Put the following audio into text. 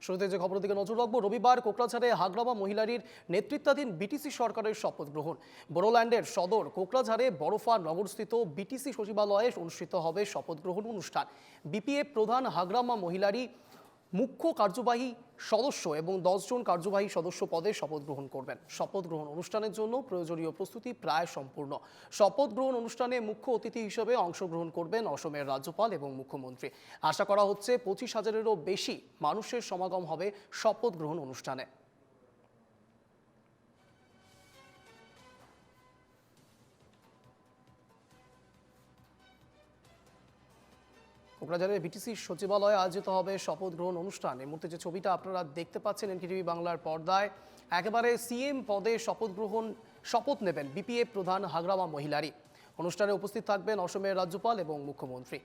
শুরুতে যে খবরের দিকে নজর রাখবো, রবিবার কোকরাঝাড়ে হাগ্রামা মহিলারীর নেতৃত্বাধীন বিটিসি সরকারের শপথ গ্রহণ। বোরোল্যান্ডের সদর কোকরাঝাড়ে বরফা নগরস্থিত বিটিসি সচিবালয়ে অনুষ্ঠিত হবে শপথ গ্রহণ অনুষ্ঠান। বিপিএফ প্রধান হাগ্রামা মহিলারী মুখ্য কার্যবাহী সদস্য এবং 10 জন কার্যবাহী সদস্য পদে শপথ গ্রহণ করবেন। শপথ গ্রহণ অনুষ্ঠানের জন্য প্রয়োজনীয় প্রস্তুতি প্রায় সম্পূর্ণ। শপথ গ্রহণ অনুষ্ঠানে মুখ্য অতিথি হিসেবে অংশগ্রহণ করবেন অসমের রাজ্যপাল এবং মুখ্যমন্ত্রী। আশা করা হচ্ছে 25,000-এরও বেশি মানুষের সমাগম হবে শপথ গ্রহণ অনুষ্ঠানে। কোকরাঝাড়ের বিটিসি সচিবালয়ে আয়োজিত হবে শপথ গ্রহণ অনুষ্ঠান। এই মুহূর্তে যে ছবিটা আপনারা দেখতে পাচ্ছেন এনকেটিভি বাংলার পর্দায়, একেবারে সিএম পদে শপথ নেবেন বিপিএফ প্রধান হাগ্রামা মহিলারী। অনুষ্ঠানে উপস্থিত থাকবেন অসমের রাজ্যপাল এবং মুখ্যমন্ত্রী।